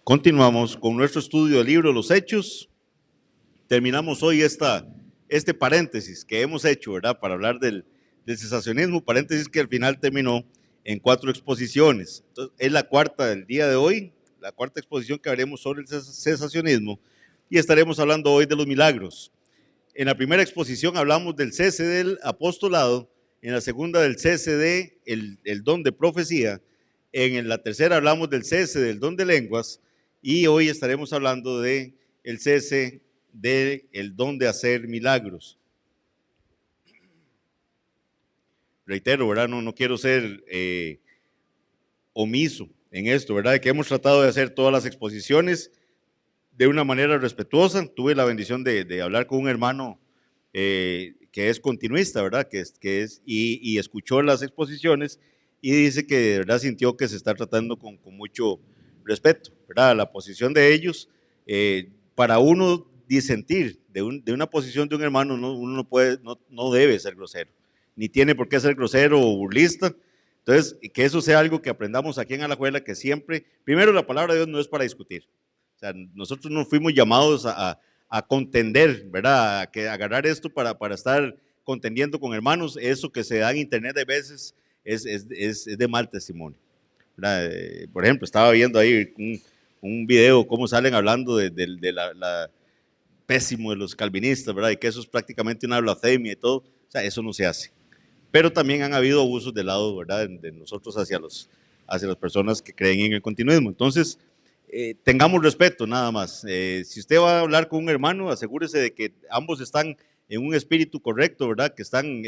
Continuamos con nuestro estudio del libro Los Hechos. Terminamos hoy este paréntesis que hemos hecho, ¿verdad? Para hablar del cesacionismo, paréntesis que al final terminó en 4 exposiciones. Entonces, es la cuarta del día de hoy, la cuarta exposición que haremos sobre el cesacionismo, y estaremos hablando hoy de los milagros. En la primera exposición hablamos del cese del apostolado, en la segunda del cese del don de profecía, en la tercera hablamos del cese del don de lenguas, y hoy estaremos hablando del cese del don de hacer milagros. Reitero, ¿verdad? No quiero ser omiso en esto, ¿verdad? Que hemos tratado de hacer todas las exposiciones de una manera respetuosa. Tuve la bendición de hablar con un hermano que es continuista, ¿verdad? Y escuchó las exposiciones y dice que de verdad sintió que se está tratando con mucho respeto, ¿verdad? La posición de ellos, para uno disentir de una posición de un hermano, uno no debe ser grosero, ni tiene por qué ser grosero o burlista. Entonces, que eso sea algo que aprendamos aquí en Alajuela, que siempre, primero, la palabra de Dios no es para discutir. O sea, nosotros no fuimos llamados a contender, ¿verdad? A agarrar esto para estar contendiendo con hermanos. Eso que se da en internet de veces es de mal testimonio, ¿verdad? Por ejemplo, estaba viendo ahí un video, cómo salen hablando de la pésimo de los calvinistas, ¿verdad? Y que eso es prácticamente una blasfemia y todo. O sea, eso no se hace. Pero también han habido abusos del lado, ¿verdad? De nosotros hacia las personas que creen en el continuismo. Entonces, tengamos respeto nada más. Si usted va a hablar con un hermano, asegúrese de que ambos están en un espíritu correcto, ¿verdad? Que están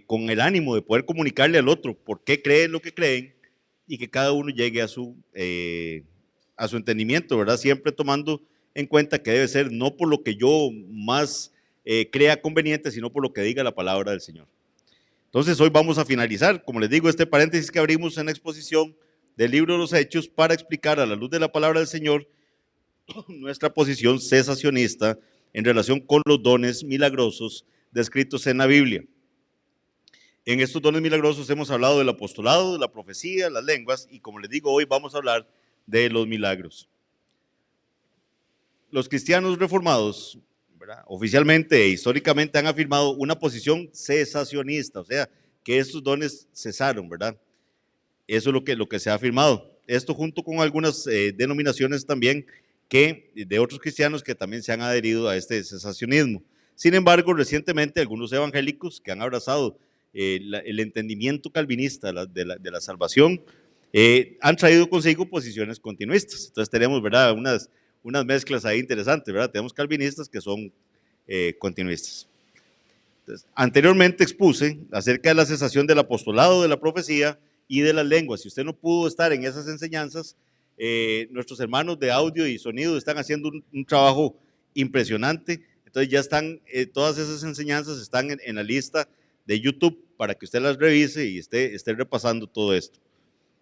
con el ánimo de poder comunicarle al otro por qué creen lo que creen y que cada uno llegue a su entendimiento, ¿verdad? Siempre tomando en cuenta que debe ser no por lo que yo más crea conveniente, sino por lo que diga la palabra del Señor. Entonces, hoy vamos a finalizar, como les digo, este paréntesis que abrimos en la exposición del libro de los Hechos para explicar a la luz de la palabra del Señor nuestra posición cesacionista en relación con los dones milagrosos descritos en la Biblia. En estos dones milagrosos hemos hablado del apostolado, de la profecía, las lenguas, y como les digo, hoy vamos a hablar de los milagros. Los cristianos reformados, ¿verdad?, oficialmente e históricamente han afirmado una posición cesacionista, o sea, que estos dones cesaron, ¿verdad? Eso es lo que se ha afirmado. Esto junto con algunas denominaciones también de otros cristianos que también se han adherido a este cesacionismo. Sin embargo, recientemente algunos evangélicos que han abrazado el entendimiento calvinista de la salvación han traído consigo posiciones continuistas. Entonces tenemos, ¿verdad?, unas mezclas ahí interesantes, ¿verdad? Tenemos calvinistas que son continuistas. Entonces, anteriormente expuse acerca de la cesación del apostolado, de la profecía y de las lenguas. Si usted no pudo estar en esas enseñanzas, nuestros hermanos de audio y sonido están haciendo un trabajo impresionante. Entonces ya están, todas esas enseñanzas están en la lista de YouTube para que usted las revise y esté repasando todo esto.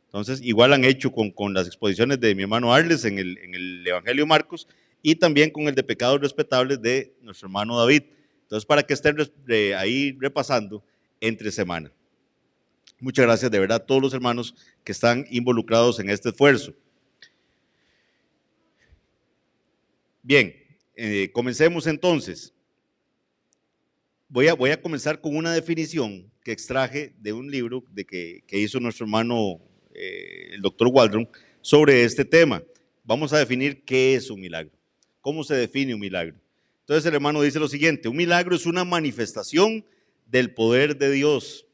Entonces, igual han hecho con las exposiciones de mi hermano Arles en el Evangelio Marcos y también con el de Pecados Respetables de nuestro hermano David. Entonces, para que estén ahí repasando entre semana. Muchas gracias de verdad a todos los hermanos que están involucrados en este esfuerzo. Bien, comencemos entonces. Voy a comenzar con una definición que extraje de un libro que hizo nuestro hermano, el doctor Waldron, sobre este tema. Vamos a definir qué es un milagro, cómo se define un milagro. Entonces el hermano dice lo siguiente: un milagro es una manifestación del poder de Dios,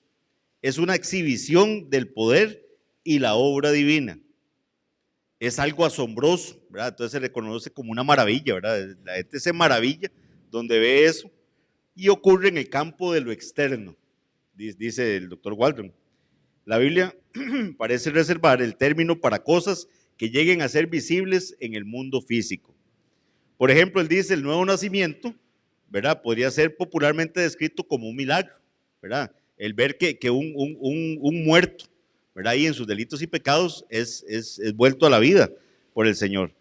es una exhibición del poder y la obra divina. Es algo asombroso, ¿verdad? Entonces se le conoce como una maravilla, ¿verdad? La gente se maravilla donde ve eso y ocurre en el campo de lo externo, dice el doctor Waldron. La Biblia parece reservar el término para cosas que lleguen a ser visibles en el mundo físico. Por ejemplo, él dice el nuevo nacimiento, ¿verdad?, podría ser popularmente descrito como un milagro, ¿verdad? El ver que un muerto, ¿verdad?, y en sus delitos y pecados es vuelto a la vida por el Señor.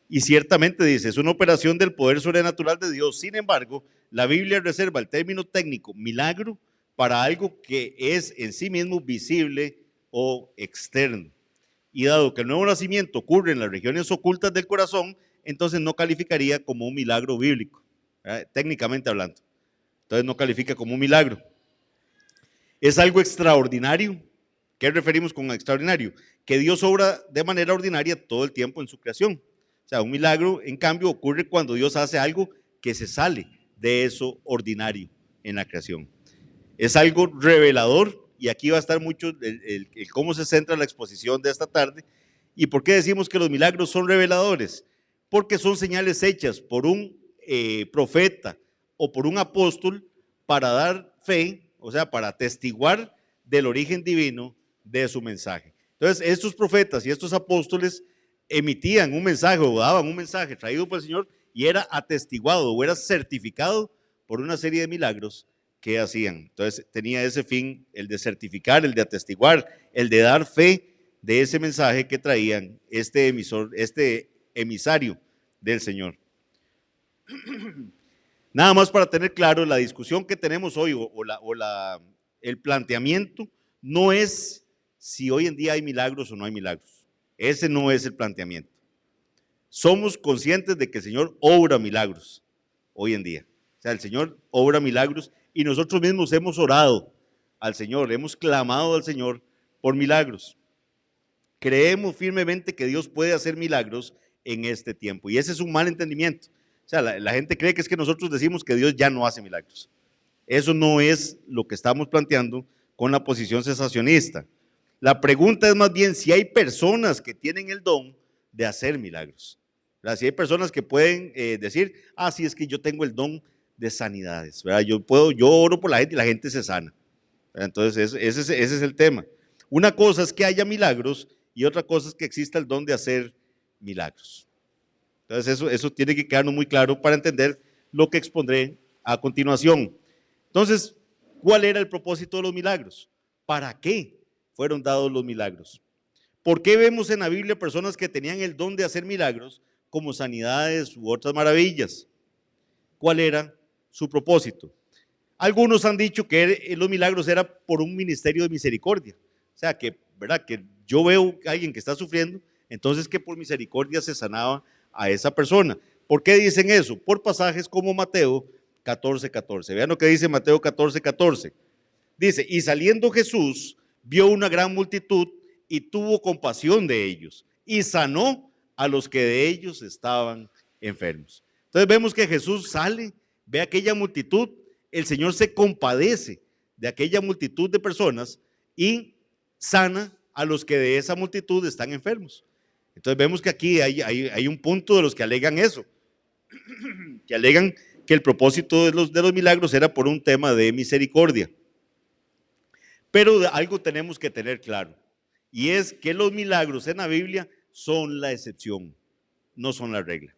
Y ciertamente dice, es una operación del poder sobrenatural de Dios. Sin embargo, la Biblia reserva el término técnico milagro para algo que es en sí mismo visible o externo. Y dado que el nuevo nacimiento ocurre en las regiones ocultas del corazón, entonces no calificaría como un milagro bíblico, técnicamente hablando. Entonces no califica como un milagro. Es algo extraordinario. ¿Qué referimos con extraordinario? Que Dios obra de manera ordinaria todo el tiempo en su creación. O sea, un milagro, en cambio, ocurre cuando Dios hace algo que se sale de eso ordinario en la creación. Es algo revelador, y aquí va a estar mucho el cómo se centra la exposición de esta tarde. ¿Y por qué decimos que los milagros son reveladores? Porque son señales hechas por un profeta o por un apóstol para dar fe, o sea, para atestiguar del origen divino de su mensaje. Entonces, estos profetas y estos apóstoles emitían un mensaje o daban un mensaje traído por el Señor y era atestiguado o era certificado por una serie de milagros que hacían. Entonces, tenía ese fin, el de certificar, el de atestiguar, el de dar fe de ese mensaje que traían este emisario del Señor. Nada más para tener claro, la discusión que tenemos hoy el planteamiento no es si hoy en día hay milagros o no hay milagros. Ese no es el planteamiento. Somos conscientes de que el Señor obra milagros hoy en día. O sea, el Señor obra milagros y nosotros mismos hemos orado al Señor, hemos clamado al Señor por milagros. Creemos firmemente que Dios puede hacer milagros en este tiempo y ese es un mal entendimiento. O sea, la gente cree que es que nosotros decimos que Dios ya no hace milagros. Eso no es lo que estamos planteando con la posición cesacionista. La pregunta es más bien si hay personas que tienen el don de hacer milagros. ¿Verdad? Si hay personas que pueden decir, sí, es que yo tengo el don de sanidades, ¿verdad? Yo oro por la gente y la gente se sana. ¿Verdad? Entonces, ese es el tema. Una cosa es que haya milagros y otra cosa es que exista el don de hacer milagros. Entonces, eso tiene que quedarnos muy claro para entender lo que expondré a continuación. Entonces, ¿cuál era el propósito de los milagros? ¿Para qué fueron dados los milagros? ¿Por qué vemos en la Biblia personas que tenían el don de hacer milagros como sanidades u otras maravillas? ¿Cuál era su propósito? Algunos han dicho que los milagros eran por un ministerio de misericordia. O sea, ¿verdad? Que yo veo a alguien que está sufriendo, entonces que por misericordia se sanaba a esa persona. ¿Por qué dicen eso? Por pasajes como Mateo 14:14. Vean lo que dice Mateo 14:14. Dice, y saliendo Jesús, vio una gran multitud y tuvo compasión de ellos y sanó a los que de ellos estaban enfermos. Entonces vemos que Jesús sale, ve a aquella multitud, el Señor se compadece de aquella multitud de personas y sana a los que de esa multitud están enfermos. Entonces vemos que aquí hay un punto de los que alegan eso, que alegan que el propósito de los milagros era por un tema de misericordia. Pero algo tenemos que tener claro, y es que los milagros en la Biblia son la excepción, no son la regla.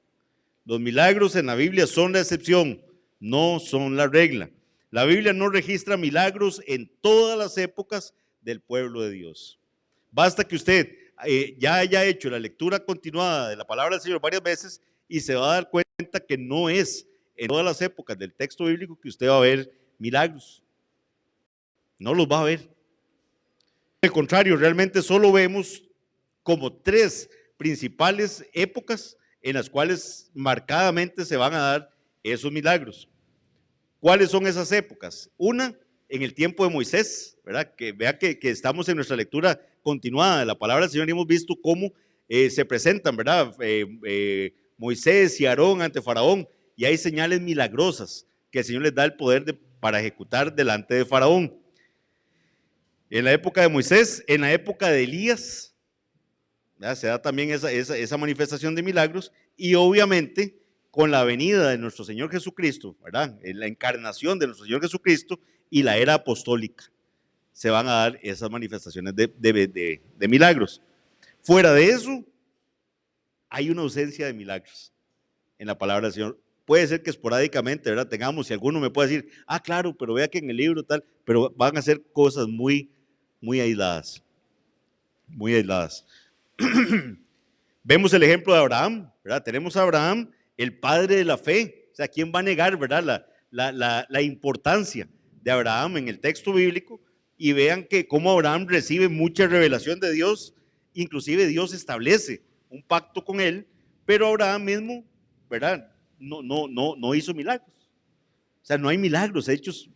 Los milagros en la Biblia son la excepción, no son la regla. La Biblia no registra milagros en todas las épocas del pueblo de Dios. Basta que usted ya haya hecho la lectura continuada de la palabra del Señor varias veces y se va a dar cuenta que no es en todas las épocas del texto bíblico que usted va a ver milagros. No los va a ver. Al contrario, realmente solo vemos como 3 principales épocas en las cuales marcadamente se van a dar esos milagros. ¿Cuáles son esas épocas? Una, en el tiempo de Moisés, ¿verdad? Que vea que estamos en nuestra lectura continuada de la palabra del Señor y hemos visto cómo se presentan, ¿verdad? Moisés y Aarón ante Faraón y hay señales milagrosas que el Señor les da el poder para ejecutar delante de Faraón. En la época de Moisés, en la época de Elías, ¿verdad? Se da también esa manifestación de milagros y obviamente con la venida de nuestro Señor Jesucristo, ¿verdad? En la encarnación de nuestro Señor Jesucristo y la era apostólica, se van a dar esas manifestaciones de milagros. Fuera de eso, hay una ausencia de milagros en la palabra del Señor. Puede ser que esporádicamente, ¿verdad? Tengamos, si alguno me puede decir, claro, pero vea que en el libro tal, pero van a ser cosas muy aisladas, muy aisladas. Vemos el ejemplo de Abraham, ¿verdad? Tenemos a Abraham, el padre de la fe. O sea, ¿quién va a negar, verdad, la importancia de Abraham en el texto bíblico? Y vean que cómo Abraham recibe mucha revelación de Dios inclusive Dios establece un pacto con él, pero Abraham mismo, ¿verdad? No hizo milagros. O sea, no hay milagros hechos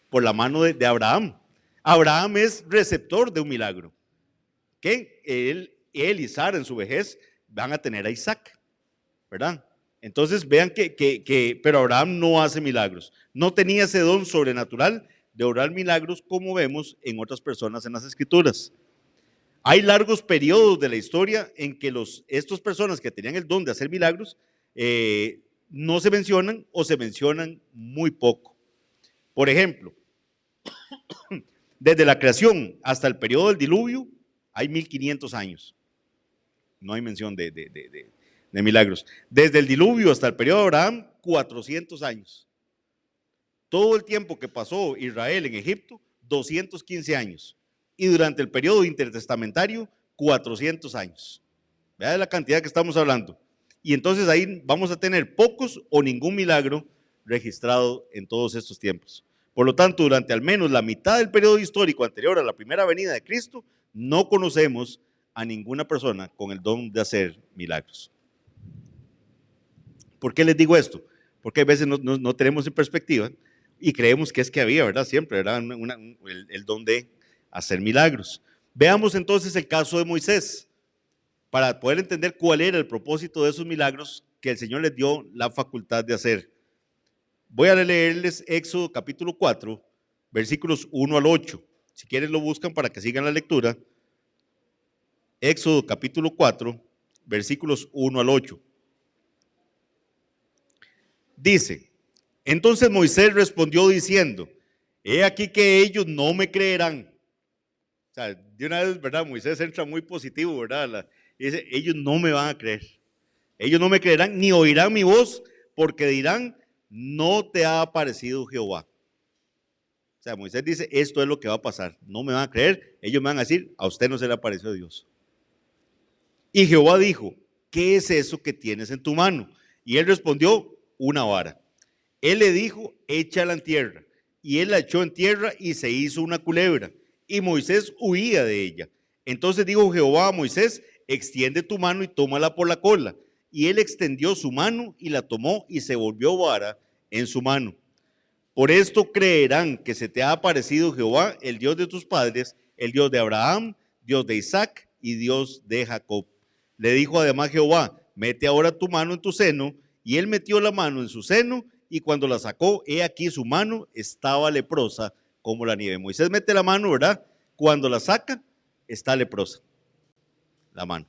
por la mano de Abraham. Abraham es receptor de un milagro. Que él y Sara en su vejez van a tener a Isaac, ¿verdad? Entonces vean pero Abraham no hace milagros. No tenía ese don sobrenatural de obrar milagros como vemos en otras personas en las Escrituras. Hay largos periodos de la historia en que estas personas que tenían el don de hacer milagros no se mencionan o se mencionan muy poco. Por ejemplo, desde la creación hasta el periodo del diluvio hay 1500 años. No hay mención de milagros. Desde el diluvio hasta el periodo de Abraham, 400 años. Todo el tiempo que pasó Israel en Egipto, 215 años. Y durante el periodo intertestamentario, 400 años. Vea la cantidad que estamos hablando. Y entonces ahí vamos a tener pocos o ningún milagro registrado en todos estos tiempos. Por lo tanto, durante al menos la mitad del periodo histórico anterior a la primera venida de Cristo, no conocemos a ninguna persona con el don de hacer milagros. ¿Por qué les digo esto? Porque a veces no tenemos en perspectiva y creemos que es que había, ¿verdad? Siempre, ¿verdad? El don de hacer milagros. Veamos entonces el caso de Moisés, para poder entender cuál era el propósito de esos milagros que el Señor les dio la facultad de hacer. Voy a leerles Éxodo capítulo 4, versículos 1 al 8. Si quieren lo buscan para que sigan la lectura. Éxodo capítulo 4, versículos 1 al 8. Dice, entonces Moisés respondió diciendo, he aquí que ellos no me creerán. O sea, de una vez, ¿verdad? Moisés entra muy positivo, ¿verdad? Dice, ellos no me van a creer. Ellos no me creerán ni oirán mi voz porque dirán, no te ha aparecido Jehová. O sea, Moisés dice, esto es lo que va a pasar. No me van a creer, ellos me van a decir, a usted no se le apareció Dios. Y Jehová dijo, ¿qué es eso que tienes en tu mano? Y él respondió, una vara. Él le dijo, échala en tierra. Y él la echó en tierra y se hizo una culebra. Y Moisés huía de ella. Entonces dijo Jehová a Moisés, extiende tu mano y tómala por la cola. Y él extendió su mano y la tomó y se volvió vara en su mano. Por esto creerán que se te ha aparecido Jehová, el Dios de tus padres, el Dios de Abraham, Dios de Isaac y Dios de Jacob. Le dijo además Jehová, mete ahora tu mano en tu seno. Y él metió la mano en su seno y cuando la sacó, he aquí su mano estaba leprosa como la nieve. Moisés mete la mano, ¿verdad? Cuando la saca, está leprosa la mano.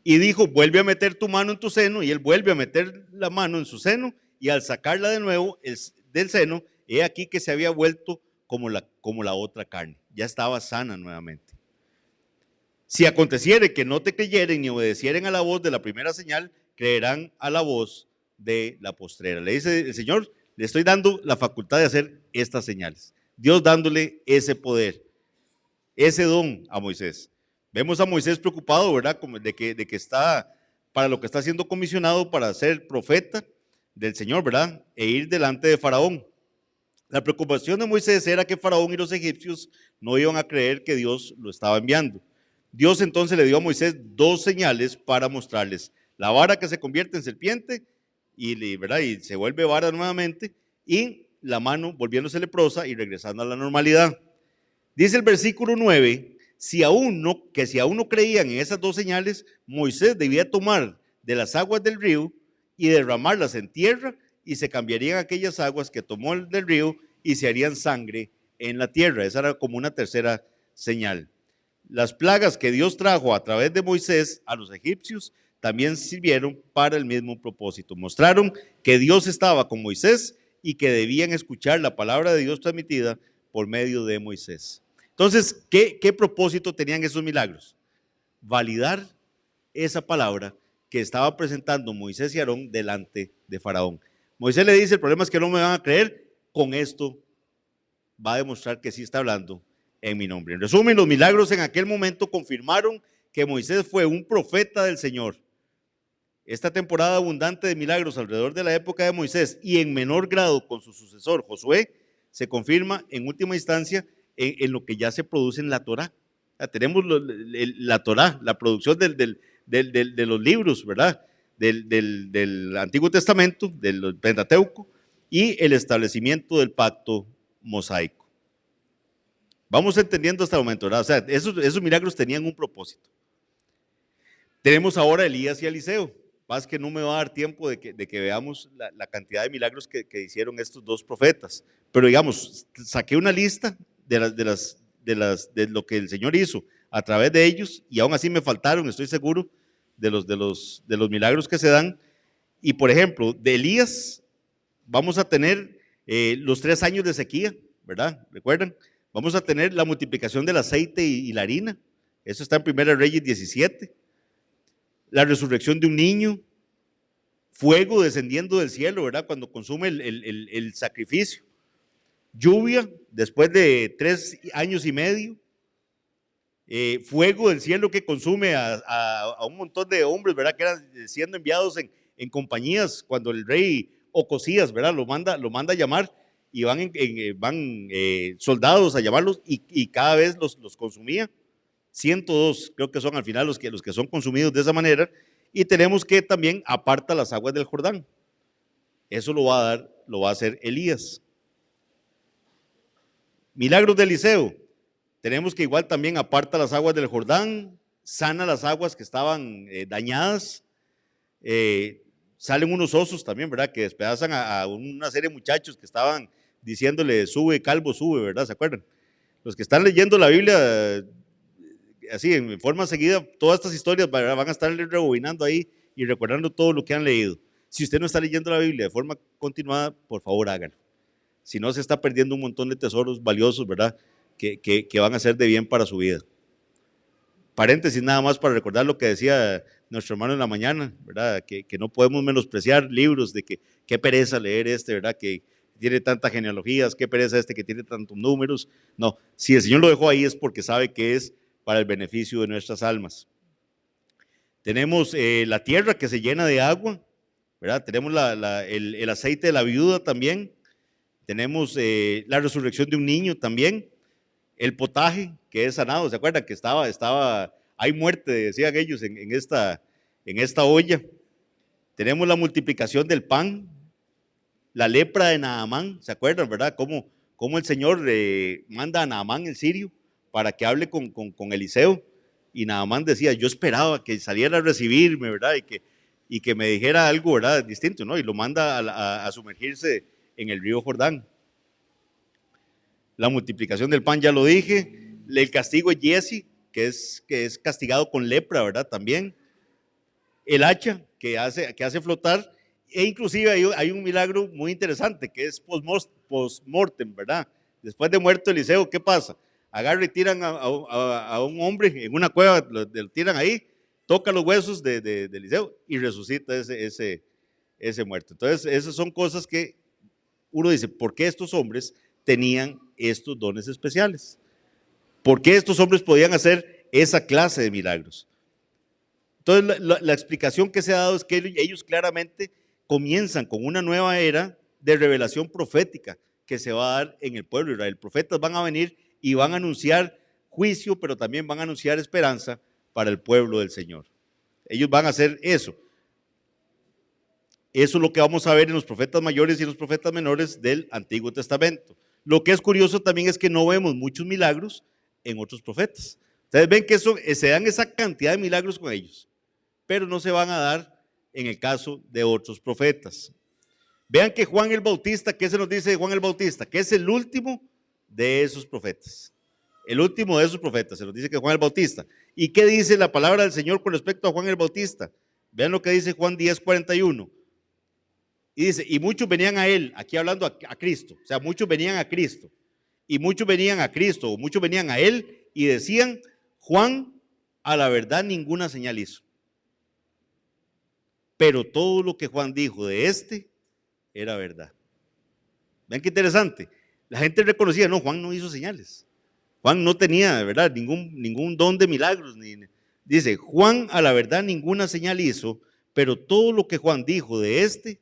Y dijo, vuelve a meter tu mano en tu seno, y él vuelve a meter la mano en su seno, y al sacarla de nuevo del seno, he aquí que se había vuelto como la otra carne. Ya estaba sana nuevamente. Si aconteciere que no te creyeren ni obedecieren a la voz de la primera señal, creerán a la voz de la postrera. Le dice el Señor, le estoy dando la facultad de hacer estas señales. Dios dándole ese poder, ese don a Moisés. Vemos a Moisés preocupado, ¿verdad? Como de que está, para lo que está siendo comisionado para ser profeta del Señor, ¿verdad? E ir delante de Faraón. La preocupación de Moisés era que Faraón y los egipcios no iban a creer que Dios lo estaba enviando. Dios entonces le dio a Moisés dos señales para mostrarles. La vara que se convierte en serpiente ¿verdad? Y se vuelve vara nuevamente, y la mano volviéndose leprosa y regresando a la normalidad. Dice el versículo 9, si aún no creían en esas dos señales, Moisés debía tomar de las aguas del río y derramarlas en tierra, y se cambiarían aquellas aguas que tomó del río y se harían sangre en la tierra. Esa era como una tercera señal. Las plagas que Dios trajo a través de Moisés a los egipcios también sirvieron para el mismo propósito. Mostraron que Dios estaba con Moisés y que debían escuchar la palabra de Dios transmitida por medio de Moisés. Entonces, ¿qué propósito tenían esos milagros? Validar esa palabra que estaba presentando Moisés y Aarón delante de Faraón. Moisés le dice, el problema es que no me van a creer, con esto va a demostrar que sí está hablando en mi nombre. En resumen, los milagros en aquel momento confirmaron que Moisés fue un profeta del Señor. Esta temporada abundante de milagros alrededor de la época de Moisés y en menor grado con su sucesor Josué, se confirma en última instancia en lo que ya se produce en la Torá. Tenemos la Torá, la producción de los libros, ¿verdad? Del Antiguo Testamento, del Pentateuco, y el establecimiento del pacto mosaico. Vamos entendiendo hasta el momento, ¿verdad? O sea, esos milagros tenían un propósito. Tenemos ahora a Elías y a Eliseo. Más que no me va a dar tiempo de que veamos la cantidad de milagros que hicieron estos dos profetas. Pero digamos, saqué una lista de lo que el Señor hizo a través de ellos, y aún así me faltaron, estoy seguro, de los milagros que se dan. Y por ejemplo, de Elías vamos a tener los 3 años de sequía, ¿verdad? ¿Recuerdan? Vamos a tener la multiplicación del aceite y la harina. Eso está en 1 Reyes 17. La resurrección de un niño, fuego descendiendo del cielo, ¿verdad? Cuando consume el sacrificio. Lluvia, después de 3 años y medio. Fuego del cielo que consume a un montón de hombres, ¿verdad? Que eran siendo enviados en compañías cuando el rey Ocosías, ¿verdad? Lo manda a llamar, y van soldados a llamarlos, y cada vez los consumía. 102 creo que son al final los que son consumidos de esa manera. Y tenemos que también aparta las aguas del Jordán. Eso lo va a hacer Elías. Milagros de Eliseo. Tenemos que igual también aparta las aguas del Jordán, sana las aguas que estaban dañadas. Salen unos osos también, ¿verdad? Que despedazan a una serie de muchachos que estaban diciéndole, sube, calvo, sube, ¿verdad? ¿Se acuerdan? Los que están leyendo la Biblia así en forma seguida, todas estas historias van a estar rebobinando ahí y recordando todo lo que han leído. Si usted no está leyendo la Biblia de forma continuada, por favor hágalo. Si no, se está perdiendo un montón de tesoros valiosos, ¿verdad? Que van a ser de bien para su vida. Paréntesis nada más para recordar lo que decía nuestro hermano en la mañana, ¿verdad? Que no podemos menospreciar libros de que qué pereza leer ¿verdad? Que tiene tantas genealogías, qué pereza que tiene tantos números. No, si el Señor lo dejó ahí es porque sabe que es para el beneficio de nuestras almas. Tenemos la tierra que se llena de agua, ¿verdad? Tenemos el aceite de la viuda también. Tenemos la resurrección de un niño también. El potaje que es sanado, ¿se acuerdan? Que hay muerte, decían ellos, en esta olla. Tenemos la multiplicación del pan, la lepra de Naamán, ¿se acuerdan, verdad? Cómo el Señor manda a Naamán el sirio para que hable con Eliseo, y Naamán decía, yo esperaba que saliera a recibirme, ¿verdad? Y que me dijera algo, ¿verdad? Distinto, ¿no? Y lo manda a sumergirse en el río Jordán. La multiplicación del pan, ya lo dije. El castigo de Giezi, que es castigado con lepra, ¿verdad? También. El hacha, que hace flotar. E inclusive hay un milagro muy interesante, que es post-mortem, ¿verdad? Después de muerto Eliseo, ¿qué pasa? Agarran y tiran a un hombre en una cueva, lo tiran ahí, toca los huesos de Eliseo y resucita ese muerto. Entonces, esas son cosas que uno dice, ¿por qué estos hombres tenían estos dones especiales? ¿Por qué estos hombres podían hacer esa clase de milagros? Entonces, la explicación que se ha dado es que ellos claramente comienzan con una nueva era de revelación profética que se va a dar en el pueblo de Israel. Profetas van a venir y van a anunciar juicio, pero también van a anunciar esperanza para el pueblo del Señor. Ellos van a hacer eso. Eso es lo que vamos a ver en los profetas mayores y en los profetas menores del Antiguo Testamento. Lo que es curioso también es que no vemos muchos milagros en otros profetas. Ustedes ven que se dan esa cantidad de milagros con ellos, pero no se van a dar en el caso de otros profetas. Vean que Juan el Bautista, ¿qué se nos dice de Juan el Bautista? Que es el último de esos profetas. El último de esos profetas, se nos dice que Juan el Bautista. ¿Y qué dice la palabra del Señor con respecto a Juan el Bautista? Vean lo que dice Juan 10:41. Y dice, y muchos venían a él, aquí hablando a Cristo, o sea, muchos venían a Cristo, y muchos venían a Cristo, o muchos venían a él, y decían, Juan, a la verdad ninguna señal hizo. Pero todo lo que Juan dijo de era verdad. Vean qué interesante. La gente reconocía, no, Juan no hizo señales. Juan no tenía, de verdad, ningún don de milagros. Dice, Juan a la verdad ninguna señal hizo, pero todo lo que Juan dijo de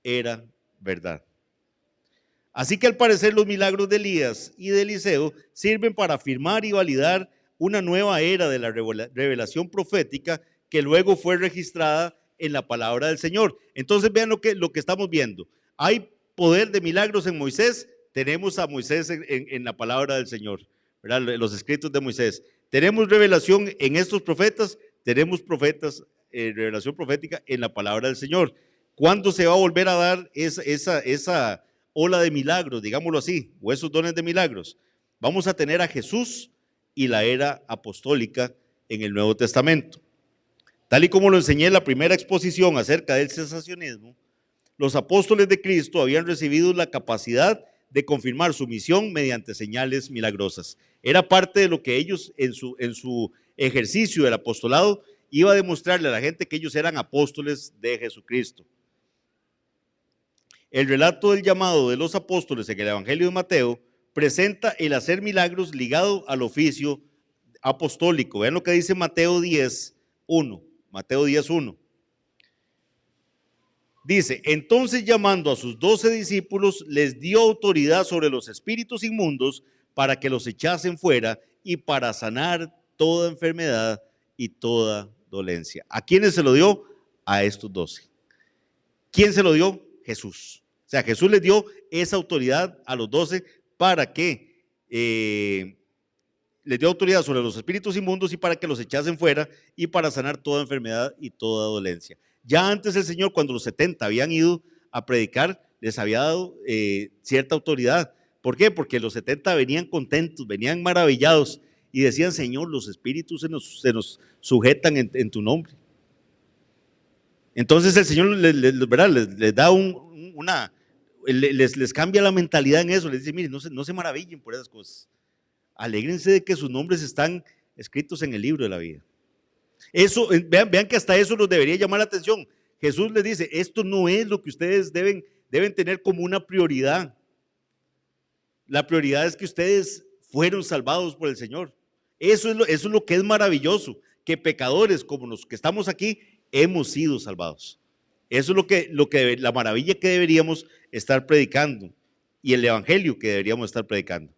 era verdad. Así que al parecer los milagros de Elías y de Eliseo sirven para afirmar y validar una nueva era de la revelación profética que luego fue registrada en la palabra del Señor. Entonces vean lo que estamos viendo. Hay poder de milagros en Moisés, tenemos a Moisés en la palabra del Señor, ¿verdad? Los escritos de Moisés. Tenemos revelación en estos profetas, tenemos profetas, revelación profética en la palabra del Señor. ¿Cuándo se va a volver a dar esa ola de milagros, digámoslo así, o esos dones de milagros? Vamos a tener a Jesús y la era apostólica en el Nuevo Testamento. Tal y como lo enseñé en la primera exposición acerca del cesacionismo, los apóstoles de Cristo habían recibido la capacidad de confirmar su misión mediante señales milagrosas. Era parte de lo que ellos en su ejercicio del apostolado iba a demostrarle a la gente que ellos eran apóstoles de Jesucristo. El relato del llamado de los apóstoles en el Evangelio de Mateo presenta el hacer milagros ligado al oficio apostólico. Vean lo que dice Mateo 10:1. Mateo 10:1. Dice, entonces llamando a sus 12 discípulos, les dio autoridad sobre los espíritus inmundos para que los echasen fuera y para sanar toda enfermedad y toda dolencia. ¿A quiénes se lo dio? A estos 12. ¿Quién se lo dio? Jesús. O sea, Jesús les dio esa autoridad a los 12 para que les dio autoridad sobre los espíritus inmundos y para que los echasen fuera y para sanar toda enfermedad y toda dolencia. Ya antes el Señor, cuando los 70 habían ido a predicar, les había dado cierta autoridad. ¿Por qué? Porque los 70 venían contentos, venían maravillados y decían, Señor, los espíritus se nos sujetan en tu nombre. Entonces el Señor les da les cambia la mentalidad en eso, les dice, miren, no se maravillen por esas cosas. Alégrense de que sus nombres están escritos en el libro de la vida. Eso, vean que hasta eso nos debería llamar la atención. Jesús les dice, esto no es lo que ustedes deben tener como una prioridad. La prioridad es que ustedes fueron salvados por el Señor. Eso es lo que es maravilloso, que pecadores como los que estamos aquí hemos sido salvados. Eso es la maravilla que deberíamos estar predicando y el evangelio que deberíamos estar predicando.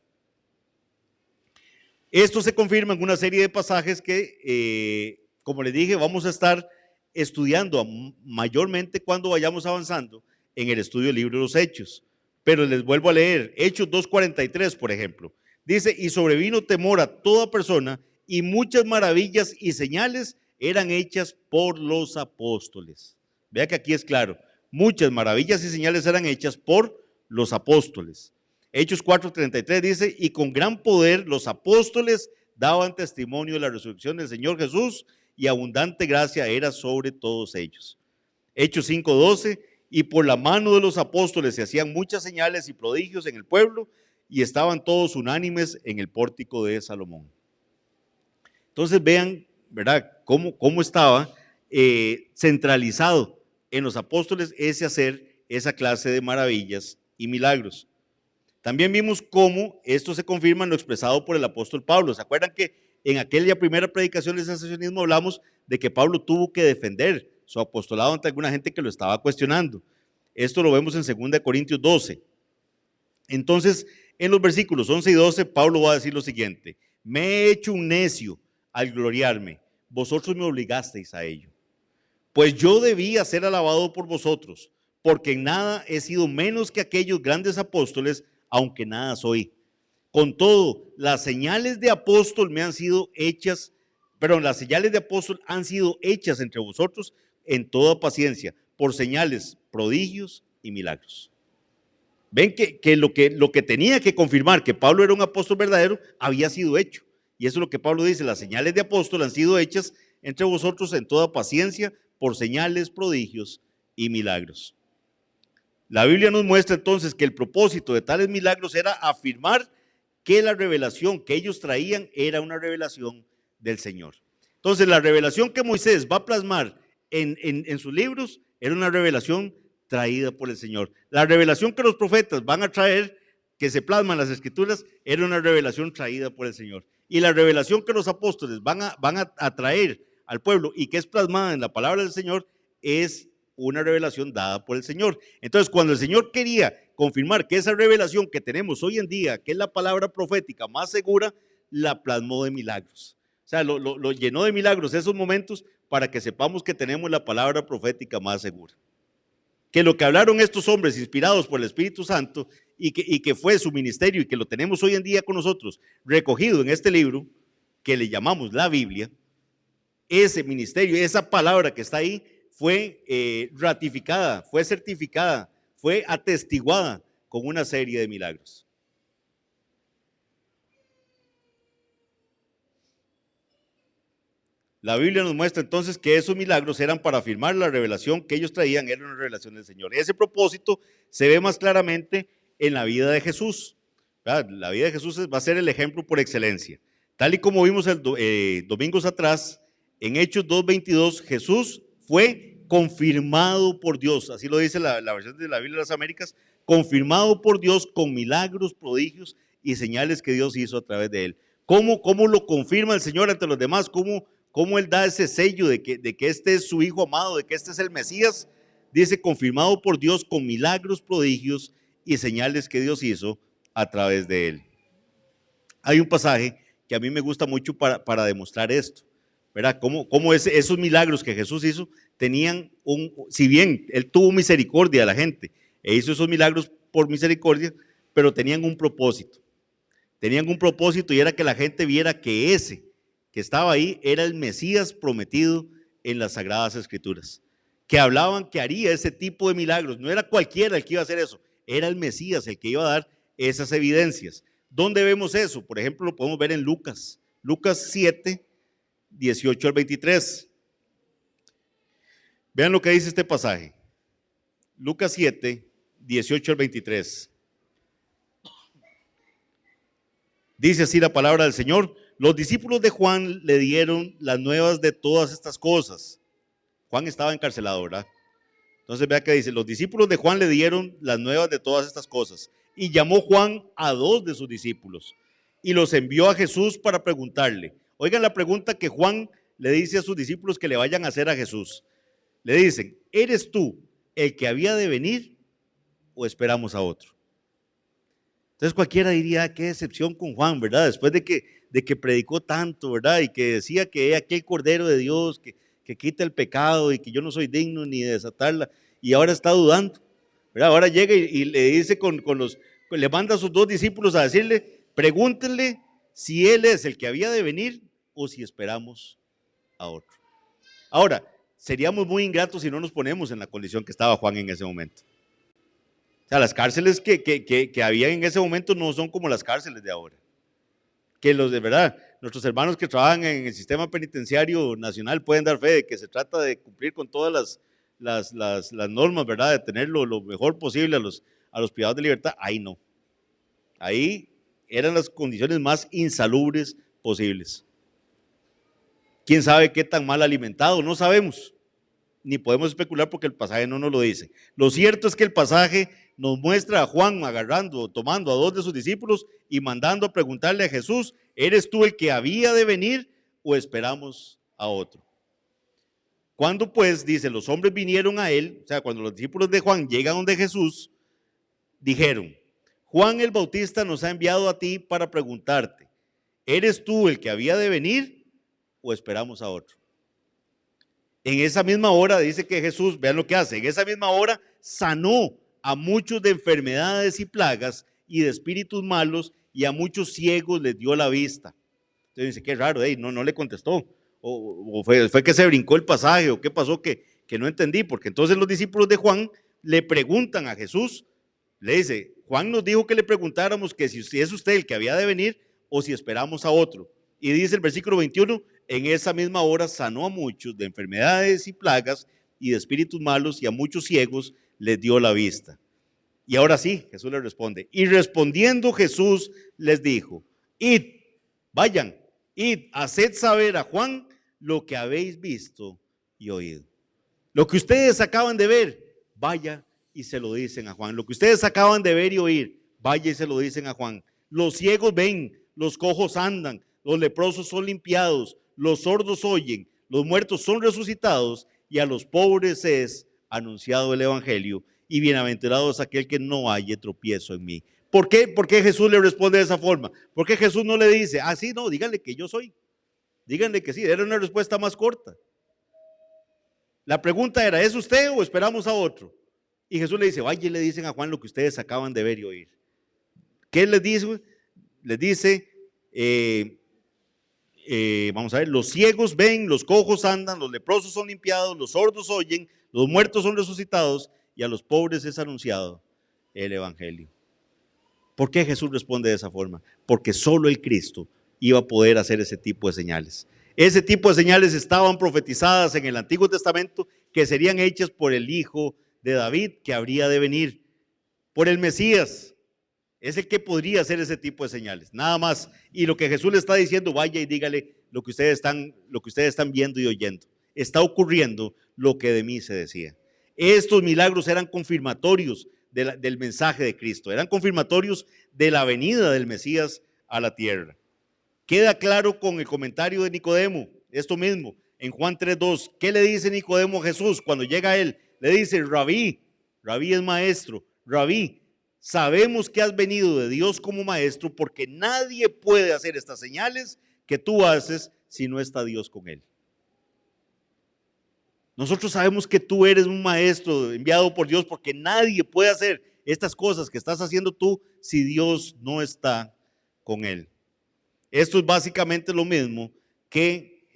Esto se confirma en una serie de pasajes que, como les dije, vamos a estar estudiando mayormente cuando vayamos avanzando en el estudio del libro de los Hechos. Pero les vuelvo a leer, Hechos 2:43, por ejemplo. Dice, y sobrevino temor a toda persona y muchas maravillas y señales eran hechas por los apóstoles. Vea que aquí es claro, muchas maravillas y señales eran hechas por los apóstoles. Hechos 4:33 dice, y con gran poder los apóstoles daban testimonio de la resurrección del Señor Jesús y abundante gracia era sobre todos ellos. Hechos 5:12, y por la mano de los apóstoles se hacían muchas señales y prodigios en el pueblo y estaban todos unánimes en el pórtico de Salomón. Entonces vean, ¿verdad?, cómo estaba centralizado en los apóstoles ese hacer esa clase de maravillas y milagros. También vimos cómo esto se confirma en lo expresado por el apóstol Pablo. ¿Se acuerdan que en aquella primera predicación del cesacionismo hablamos de que Pablo tuvo que defender su apostolado ante alguna gente que lo estaba cuestionando? Esto lo vemos en 2 Corintios 12. Entonces, en los versículos 11 y 12, Pablo va a decir lo siguiente: me he hecho un necio al gloriarme, vosotros me obligasteis a ello. Pues yo debía ser alabado por vosotros, porque en nada he sido menos que aquellos grandes apóstoles, aunque nada soy. Con todo, las señales de apóstol las señales de apóstol han sido hechas entre vosotros en toda paciencia, por señales, prodigios y milagros. Ven que lo que tenía que confirmar que Pablo era un apóstol verdadero había sido hecho. Y eso es lo que Pablo dice, las señales de apóstol han sido hechas entre vosotros en toda paciencia, por señales, prodigios y milagros. La Biblia nos muestra entonces que el propósito de tales milagros era afirmar que la revelación que ellos traían era una revelación del Señor. Entonces, la revelación que Moisés va a plasmar en sus libros era una revelación traída por el Señor. La revelación que los profetas van a traer, que se plasma en las Escrituras, era una revelación traída por el Señor. Y la revelación que los apóstoles van a traer al pueblo y que es plasmada en la palabra del Señor es una revelación dada por el Señor. Entonces, cuando el Señor quería confirmar que esa revelación que tenemos hoy en día, que es la palabra profética más segura, la plasmó de milagros. O sea, lo llenó de milagros esos momentos para que sepamos que tenemos la palabra profética más segura. Que lo que hablaron estos hombres inspirados por el Espíritu Santo y que fue su ministerio y que lo tenemos hoy en día con nosotros, recogido en este libro, que le llamamos la Biblia, ese ministerio, esa palabra que está ahí, fue ratificada, fue certificada, fue atestiguada con una serie de milagros. La Biblia nos muestra entonces que esos milagros eran para afirmar la revelación que ellos traían, era una revelación del Señor. Ese propósito se ve más claramente en la vida de Jesús. ¿Verdad? La vida de Jesús va a ser el ejemplo por excelencia. Tal y como vimos domingos atrás, en Hechos 2:22, Jesús fue confirmado por Dios, así lo dice la versión de la Biblia de las Américas, confirmado por Dios con milagros, prodigios y señales que Dios hizo a través de él. ¿Cómo lo confirma el Señor ante los demás? ¿Cómo él da ese sello de que este es su Hijo amado, de que este es el Mesías? Dice, confirmado por Dios con milagros, prodigios y señales que Dios hizo a través de él. Hay un pasaje que a mí me gusta mucho para demostrar esto, ¿verdad? Cómo esos milagros que Jesús hizo tenían si bien él tuvo misericordia de la gente e hizo esos milagros por misericordia, pero tenían un propósito. Tenían un propósito y era que la gente viera que ese que estaba ahí era el Mesías prometido en las Sagradas Escrituras, que hablaban que haría ese tipo de milagros. No era cualquiera el que iba a hacer eso, era el Mesías el que iba a dar esas evidencias. ¿Dónde vemos eso? Por ejemplo, lo podemos ver en Lucas 7, 18 al 23. Vean lo que dice este pasaje. Lucas 7, 18 al 23. Dice así la palabra del Señor. Los discípulos de Juan le dieron las nuevas de todas estas cosas. Juan estaba encarcelado, ¿verdad? Entonces vea que dice, los discípulos de Juan le dieron las nuevas de todas estas cosas. Y llamó Juan a 2 de sus discípulos y los envió a Jesús para preguntarle. Oigan la pregunta que Juan le dice a sus discípulos que le vayan a hacer a Jesús. Le dicen, ¿eres tú el que había de venir o esperamos a otro? Entonces cualquiera diría, qué decepción con Juan, ¿verdad? Después de que predicó tanto, ¿verdad? Y que decía que es aquel Cordero de Dios que quita el pecado y que yo no soy digno ni de desatarla, y ahora está dudando, ¿verdad? Ahora llega y le dice le manda a sus 2 discípulos a decirle, pregúntenle si él es el que había de venir o si esperamos a otro. Ahora, seríamos muy ingratos si no nos ponemos en la condición que estaba Juan en ese momento. O sea, las cárceles que había en ese momento no son como las cárceles de ahora. Que los de verdad, nuestros hermanos que trabajan en el sistema penitenciario nacional pueden dar fe de que se trata de cumplir con todas las normas, ¿verdad? De tener lo mejor posible a los privados de libertad. Ahí no. Ahí eran las condiciones más insalubres posibles. ¿Quién sabe qué tan mal alimentado? No sabemos. Ni podemos especular porque el pasaje no nos lo dice. Lo cierto es que el pasaje nos muestra a Juan tomando a 2 de sus discípulos y mandando a preguntarle a Jesús, ¿eres tú el que había de venir o esperamos a otro? Cuando pues, dice, los hombres vinieron a él, o sea, cuando los discípulos de Juan llegan donde Jesús, dijeron, Juan el Bautista nos ha enviado a ti para preguntarte, ¿eres tú el que había de venir o esperamos a otro? En esa misma hora dice que Jesús, vean lo que hace, en esa misma hora sanó a muchos de enfermedades y plagas y de espíritus malos y a muchos ciegos les dio la vista. Entonces dice, qué raro, no le contestó. O fue que se brincó el pasaje o qué pasó que no entendí, porque entonces los discípulos de Juan le preguntan a Jesús, le dice, Juan nos dijo que le preguntáramos que si es usted el que había de venir o si esperamos a otro. Y dice el versículo 21, en esa misma hora sanó a muchos de enfermedades y plagas y de espíritus malos y a muchos ciegos les dio la vista. Y ahora sí, Jesús les responde. Y respondiendo Jesús les dijo, id, vayan, id, haced saber a Juan lo que habéis visto y oído. Lo que ustedes acaban de ver, vaya y se lo dicen a Juan. Lo que ustedes acaban de ver y oír, vaya y se lo dicen a Juan. Los ciegos ven, los cojos andan, los leprosos son limpiados, los sordos oyen, los muertos son resucitados y a los pobres es anunciado el evangelio y bienaventurado es aquel que no haya tropiezo en mí. ¿Por qué Jesús le responde de esa forma? ¿Por qué Jesús no le dice, ah, sí, no, díganle que yo soy? Díganle que sí, era una respuesta más corta. La pregunta era, ¿es usted o esperamos a otro? Y Jesús le dice, vaya y le dicen a Juan lo que ustedes acaban de ver y oír. ¿Qué les dice? Les dice, vamos a ver, los ciegos ven, los cojos andan, los leprosos son limpiados, los sordos oyen, los muertos son resucitados y a los pobres es anunciado el evangelio. ¿Por qué Jesús responde de esa forma? Porque solo el Cristo iba a poder hacer ese tipo de señales. Ese tipo de señales estaban profetizadas en el Antiguo Testamento que serían hechas por el Hijo de David que habría de venir, por el Mesías. Es el que podría hacer ese tipo de señales, nada más. Y lo que Jesús le está diciendo, vaya y dígale lo que ustedes están viendo y oyendo. Está ocurriendo lo que de mí se decía. Estos milagros eran confirmatorios del mensaje de Cristo, eran confirmatorios de la venida del Mesías a la tierra. Queda claro con el comentario de Nicodemo, esto mismo, en Juan 3:2. ¿Qué le dice Nicodemo a Jesús cuando llega a él? Le dice, Rabí es maestro, Rabí, sabemos que has venido de Dios como maestro porque nadie puede hacer estas señales que tú haces si no está Dios con él. Nosotros sabemos que tú eres un maestro enviado por Dios porque nadie puede hacer estas cosas que estás haciendo tú si Dios no está con él. Esto es básicamente lo mismo que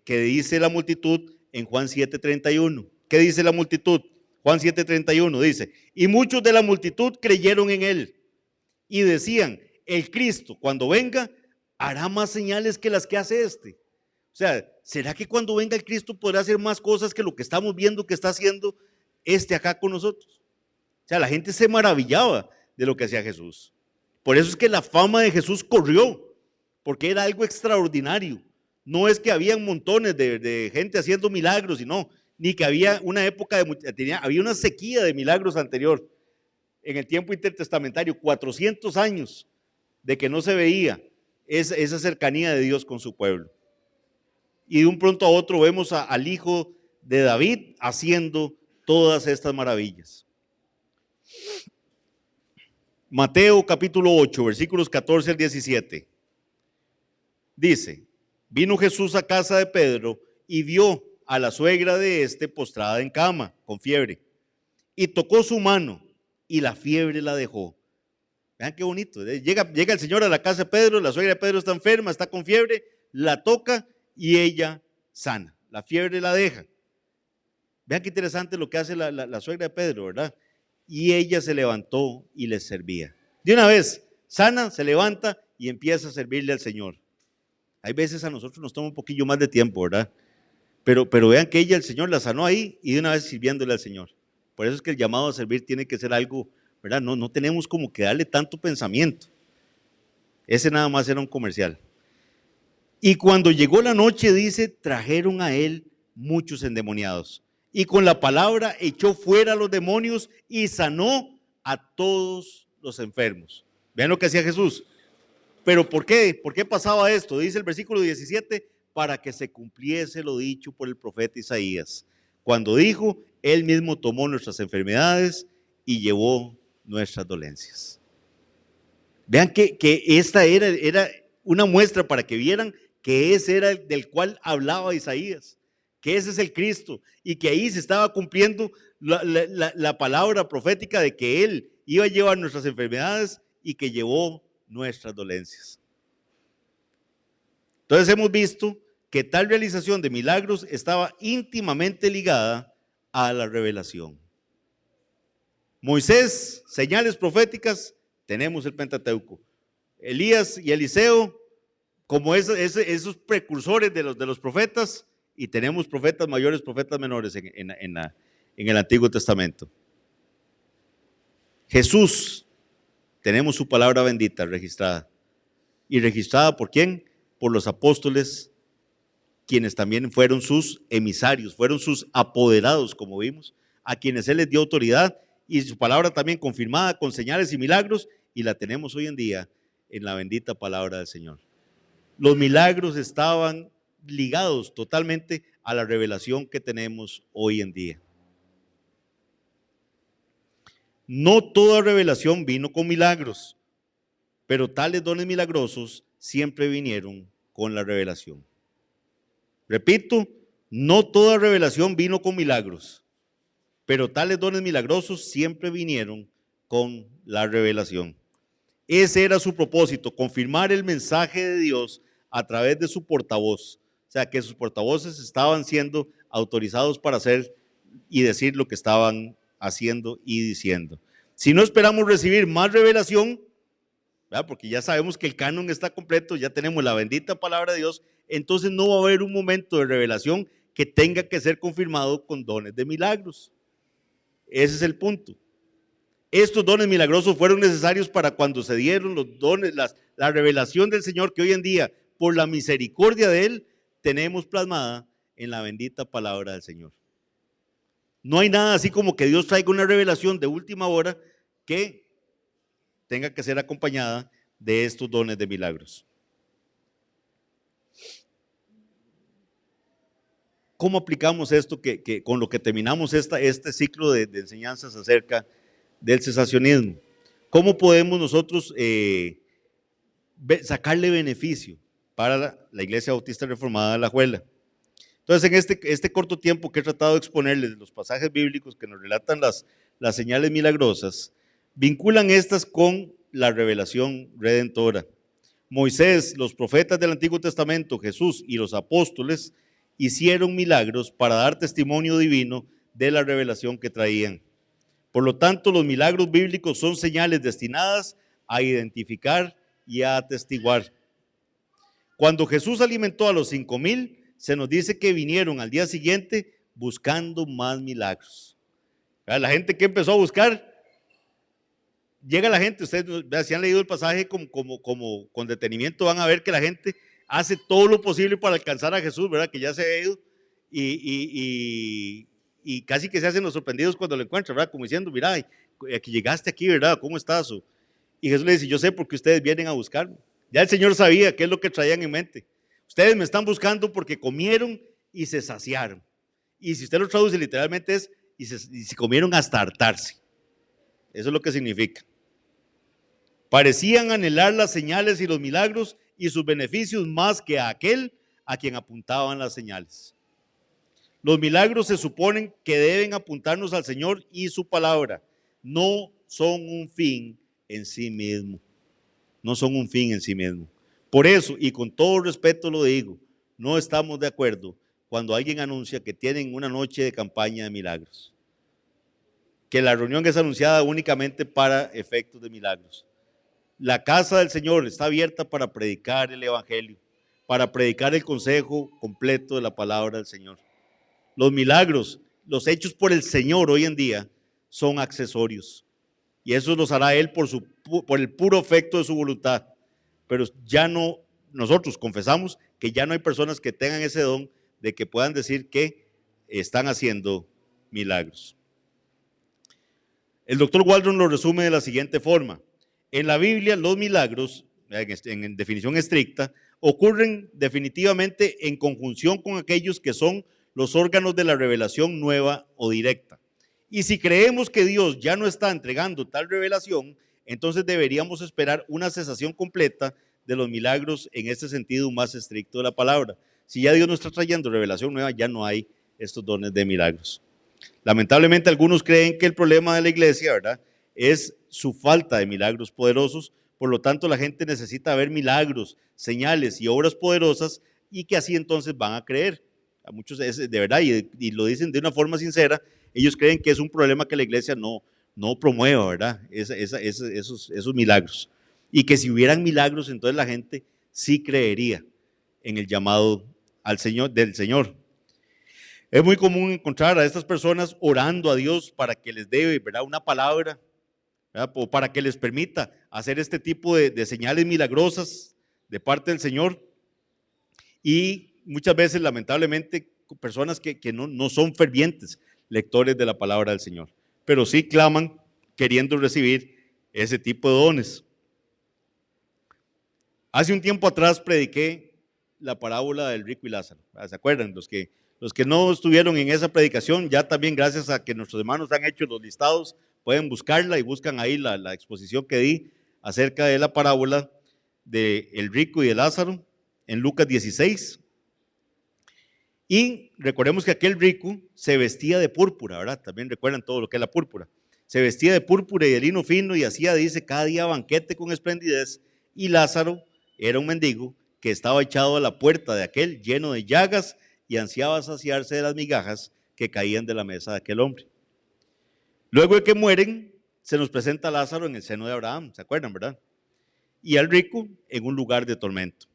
dice la multitud en Juan 7:31. ¿Qué dice la multitud? Juan 7:31 dice, y muchos de la multitud creyeron en él y decían, el Cristo cuando venga hará más señales que las que hace este. O sea, ¿será que cuando venga el Cristo podrá hacer más cosas que lo que estamos viendo que está haciendo este acá con nosotros? O sea, la gente se maravillaba de lo que hacía Jesús. Por eso es que la fama de Jesús corrió, porque era algo extraordinario. No es que había montones de gente haciendo milagros, sino ni que había una época había una sequía de milagros anterior. En el tiempo intertestamentario, 400 años de que no se veía esa cercanía de Dios con su pueblo. Y de un pronto a otro vemos al hijo de David haciendo todas estas maravillas. Mateo capítulo 8, versículos 14 al 17. Dice, vino Jesús a casa de Pedro y vio a la suegra de este postrada en cama con fiebre y tocó su mano y la fiebre la dejó. Vean qué bonito. Llega el Señor a la casa de Pedro, la suegra de Pedro está enferma, está con fiebre, la toca y ella sana. La fiebre la deja. Vean qué interesante lo que hace la suegra de Pedro, ¿verdad? Y ella se levantó y les servía. De una vez, sana, se levanta y empieza a servirle al Señor. Hay veces a nosotros nos toma un poquillo más de tiempo, ¿verdad? Pero vean que ella, el Señor la sanó ahí y de una vez sirviéndole al Señor. Por eso es que el llamado a servir tiene que ser algo, ¿verdad? No tenemos como que darle tanto pensamiento. Ese nada más era un comercial. Y cuando llegó la noche, dice, trajeron a él muchos endemoniados. Y con la palabra echó fuera a los demonios y sanó a todos los enfermos. Vean lo que hacía Jesús. ¿Pero por qué? ¿Por qué pasaba esto? Dice el versículo 17, para que se cumpliese lo dicho por el profeta Isaías, cuando dijo, él mismo tomó nuestras enfermedades y llevó nuestras dolencias. Vean que esta era una muestra para que vieran que ese era el del cual hablaba Isaías, que ese es el Cristo y que ahí se estaba cumpliendo la palabra profética de que él iba a llevar nuestras enfermedades y que llevó nuestras dolencias. Entonces hemos visto que tal realización de milagros estaba íntimamente ligada a la revelación. Moisés, señales proféticas, tenemos el Pentateuco. Elías y Eliseo, como esos precursores de los profetas, y tenemos profetas mayores, profetas menores en el Antiguo Testamento. Jesús, tenemos su palabra bendita registrada. ¿Y registrada por quién? Por los apóstoles, quienes también fueron sus emisarios, fueron sus apoderados, como vimos, a quienes él les dio autoridad y su palabra también confirmada con señales y milagros, y la tenemos hoy en día en la bendita palabra del Señor. Los milagros estaban ligados totalmente a la revelación que tenemos hoy en día. No toda revelación vino con milagros, pero tales dones milagrosos siempre vinieron con la revelación. Repito, no toda revelación vino con milagros, pero tales dones milagrosos siempre vinieron con la revelación. Ese era su propósito, confirmar el mensaje de Dios a través de su portavoz. O sea, que sus portavoces estaban siendo autorizados para hacer y decir lo que estaban haciendo y diciendo. Si no esperamos recibir más revelación, ¿verdad? Porque ya sabemos que el canon está completo, ya tenemos la bendita palabra de Dios, entonces no va a haber un momento de revelación que tenga que ser confirmado con dones de milagros. Ese es el punto. Estos dones milagrosos fueron necesarios para cuando se dieron los dones, la revelación del Señor que hoy en día, por la misericordia de Él, tenemos plasmada en la bendita palabra del Señor. No hay nada así como que Dios traiga una revelación de última hora que tenga que ser acompañada de estos dones de milagros. ¿Cómo aplicamos esto que con lo que terminamos este ciclo de enseñanzas acerca del cesacionismo? ¿Cómo podemos nosotros sacarle beneficio para la Iglesia Bautista Reformada de Alajuela? Entonces, en este corto tiempo que he tratado de exponerles los pasajes bíblicos que nos relatan las señales milagrosas, vinculan estas con la revelación redentora. Moisés, los profetas del Antiguo Testamento, Jesús y los apóstoles hicieron milagros para dar testimonio divino de la revelación que traían. Por lo tanto, los milagros bíblicos son señales destinadas a identificar y a atestiguar. Cuando Jesús alimentó a los 5,000, se nos dice que vinieron al día siguiente buscando más milagros. La gente que empezó a buscar, llega la gente, ustedes si han leído el pasaje con detenimiento, van a ver que la gente hace todo lo posible para alcanzar a Jesús, ¿verdad? Que ya se ha ido y casi que se hacen los sorprendidos cuando lo encuentran, ¿verdad? Como diciendo, mira, aquí llegaste aquí, ¿verdad? ¿Cómo estás? Y Jesús le dice, yo sé porque ustedes vienen a buscarme. Ya el Señor sabía qué es lo que traían en mente. Ustedes me están buscando porque comieron y se saciaron. Y si usted lo traduce literalmente es, y se comieron hasta hartarse. Eso es lo que significa. Parecían anhelar las señales y los milagros y sus beneficios más que a aquel a quien apuntaban las señales. Los milagros se suponen que deben apuntarnos al Señor y su palabra. No son un fin en sí mismo. No son un fin en sí mismo. Por eso, y con todo respeto lo digo, no estamos de acuerdo cuando alguien anuncia que tienen una noche de campaña de milagros. Que la reunión es anunciada únicamente para efectos de milagros. La casa del Señor está abierta para predicar el evangelio, para predicar el consejo completo de la palabra del Señor. Los milagros, los hechos por el Señor hoy en día son accesorios. Y eso los hará Él por el puro efecto de su voluntad. Pero ya no, nosotros confesamos que ya no hay personas que tengan ese don de que puedan decir que están haciendo milagros. El doctor Waldron lo resume de la siguiente forma. En la Biblia, los milagros, en definición estricta, ocurren definitivamente en conjunción con aquellos que son los órganos de la revelación nueva o directa. Y si creemos que Dios ya no está entregando tal revelación, entonces deberíamos esperar una cesación completa de los milagros en este sentido más estricto de la palabra. Si ya Dios no está trayendo revelación nueva, ya no hay estos dones de milagros. Lamentablemente algunos creen que el problema de la iglesia, ¿verdad?, es su falta de milagros poderosos, por lo tanto la gente necesita ver milagros, señales y obras poderosas y que así entonces van a creer. A muchos de verdad, y lo dicen de una forma sincera, ellos creen que es un problema que la iglesia no promueva, ¿verdad?, esos milagros. Y que si hubieran milagros, entonces la gente sí creería en el llamado al Señor, del Señor. Es muy común encontrar a estas personas orando a Dios para que les dé, ¿verdad?, una palabra, ¿verdad?, o para que les permita hacer este tipo de señales milagrosas de parte del Señor. Y muchas veces, lamentablemente, personas que no son fervientes lectores de la palabra del Señor, pero sí claman queriendo recibir ese tipo de dones. Hace un tiempo atrás prediqué la parábola del rico y Lázaro. ¿Se acuerdan? Los que no estuvieron en esa predicación, ya también gracias a que nuestros hermanos han hecho los listados, pueden buscarla y buscan ahí la exposición que di acerca de la parábola de el rico y de Lázaro en Lucas 16. Y recordemos que aquel rico se vestía de púrpura, ¿verdad? También recuerdan todo lo que es la púrpura. Se vestía de púrpura y de lino fino y hacía, dice, cada día banquete con esplendidez. Y Lázaro era un mendigo que estaba echado a la puerta de aquel lleno de llagas y ansiaba saciarse de las migajas que caían de la mesa de aquel hombre. Luego de que mueren, se nos presenta Lázaro en el seno de Abraham, ¿se acuerdan, verdad? Y al rico en un lugar de tormento.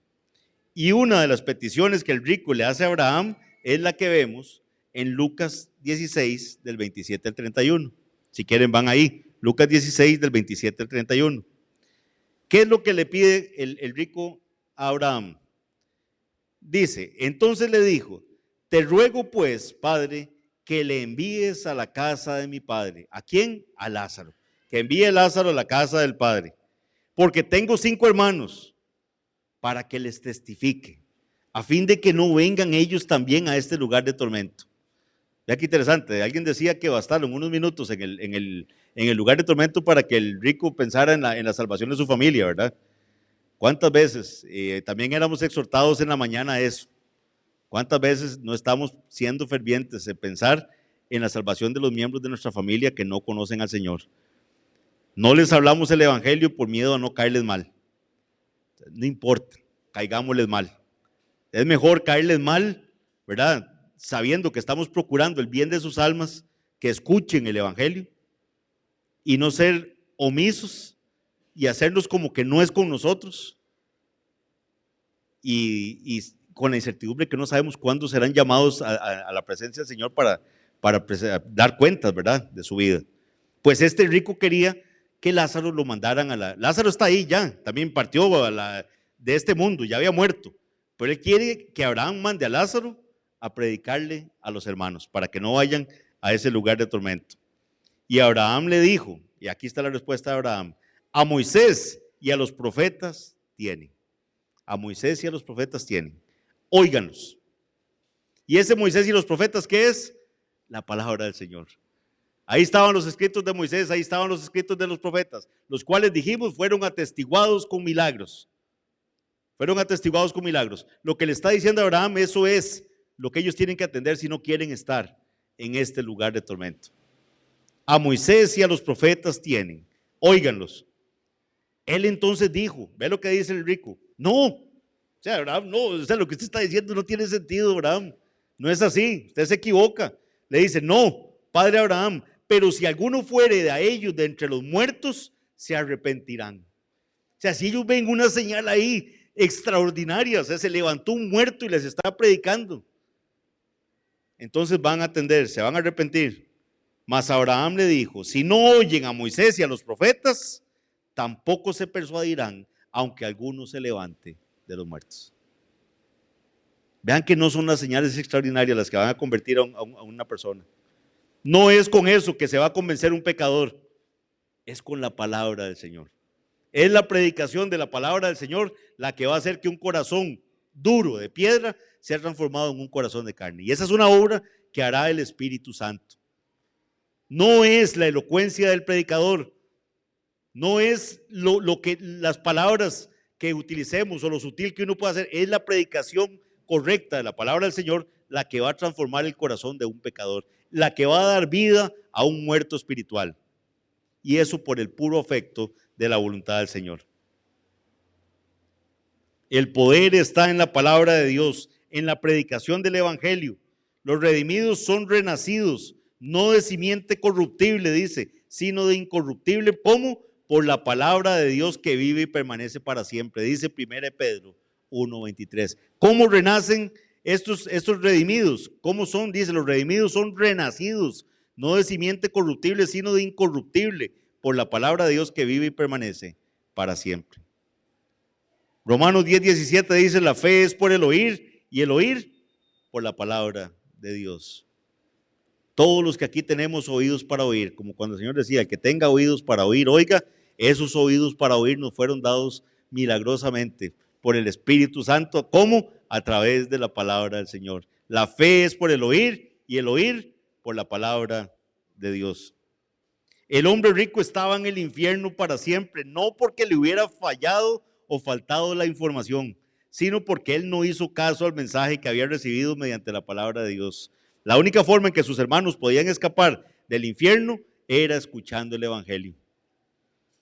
Y una de las peticiones que el rico le hace a Abraham es la que vemos en Lucas 16, del 27 al 31. Si quieren van ahí, Lucas 16, del 27 al 31. ¿Qué es lo que le pide el rico a Abraham? Dice, entonces le dijo, te ruego pues, padre, que le envíes a la casa de mi padre. ¿A quién? A Lázaro. Que envíe a Lázaro a la casa del padre. Porque tengo 5 hermanos, para que les testifique, a fin de que no vengan ellos también a este lugar de tormento. Vea qué interesante, alguien decía que bastaron unos minutos en el lugar de tormento para que el rico pensara en la salvación de su familia, ¿verdad? ¿Cuántas veces también éramos exhortados en la mañana a eso? ¿Cuántas veces no estamos siendo fervientes en pensar en la salvación de los miembros de nuestra familia que no conocen al Señor? No les hablamos el evangelio por miedo a no caerles mal. No importa, caigámosles mal. Es mejor caerles mal, ¿verdad? Sabiendo que estamos procurando el bien de sus almas, que escuchen el evangelio y no ser omisos y hacernos como que no es con nosotros y con la incertidumbre que no sabemos cuándo serán llamados a la presencia del Señor para dar cuentas, ¿verdad?, de su vida. Pues este rico quería que Lázaro lo mandaran Lázaro está ahí ya, también partió de este mundo, ya había muerto, pero él quiere que Abraham mande a Lázaro a predicarle a los hermanos, para que no vayan a ese lugar de tormento. Y Abraham le dijo, y aquí está la respuesta de Abraham, a Moisés y a los profetas tienen. A Moisés y a los profetas tienen. Óiganlos. Y ese Moisés y los profetas, ¿qué es? La palabra del Señor. Ahí estaban los escritos de Moisés, ahí estaban los escritos de los profetas, los cuales dijimos fueron atestiguados con milagros. Fueron atestiguados con milagros. Lo que le está diciendo a Abraham, eso es lo que ellos tienen que atender si no quieren estar en este lugar de tormento. A Moisés y a los profetas tienen. Óiganlos. Él entonces dijo, ve lo que dice el rico. No, o sea, Abraham, no, o sea, lo que usted está diciendo no tiene sentido, Abraham. No es así, usted se equivoca. Le dice, no, padre Abraham, pero si alguno fuere de a ellos de entre los muertos, se arrepentirán. O sea, si ellos ven una señal ahí extraordinaria, o sea, se levantó un muerto y les está predicando, entonces van a atender, se van a arrepentir. Mas Abraham le dijo, si no oyen a Moisés y a los profetas, tampoco se persuadirán, aunque alguno se levante de los muertos. Vean que no son las señales extraordinarias las que van a convertir a una persona. No es con eso que se va a convencer un pecador, es con la palabra del Señor. Es la predicación de la palabra del Señor la que va a hacer que un corazón duro de piedra sea transformado en un corazón de carne. Y esa es una obra que hará el Espíritu Santo. No es la elocuencia del predicador, no es lo que las palabras que utilicemos o lo sutil que uno puede hacer, es la predicación correcta de la palabra del Señor la que va a transformar el corazón de un pecador, la que va a dar vida a un muerto espiritual. Y eso por el puro afecto de la voluntad del Señor. El poder está en la palabra de Dios, en la predicación del evangelio. Los redimidos son renacidos, no de simiente corruptible, dice, sino de incorruptible. ¿Cómo? Por la palabra de Dios que vive y permanece para siempre, dice 1 Pedro 1:23. ¿Cómo renacen estos redimidos? ¿Cómo son? Dice, los redimidos son renacidos, no de simiente corruptible, sino de incorruptible, por la palabra de Dios que vive y permanece para siempre. Romanos 10:17 dice, la fe es por el oír y el oír por la palabra de Dios. Todos los que aquí tenemos oídos para oír, como cuando el Señor decía, el que tenga oídos para oír, oiga, esos oídos para oír nos fueron dados milagrosamente por el Espíritu Santo. ¿Cómo? A través de la palabra del Señor. La fe es por el oír y el oír por la palabra de Dios. El hombre rico estaba en el infierno para siempre, no porque le hubiera fallado o faltado la información, sino porque él no hizo caso al mensaje que había recibido mediante la palabra de Dios. La única forma en que sus hermanos podían escapar del infierno era escuchando el evangelio.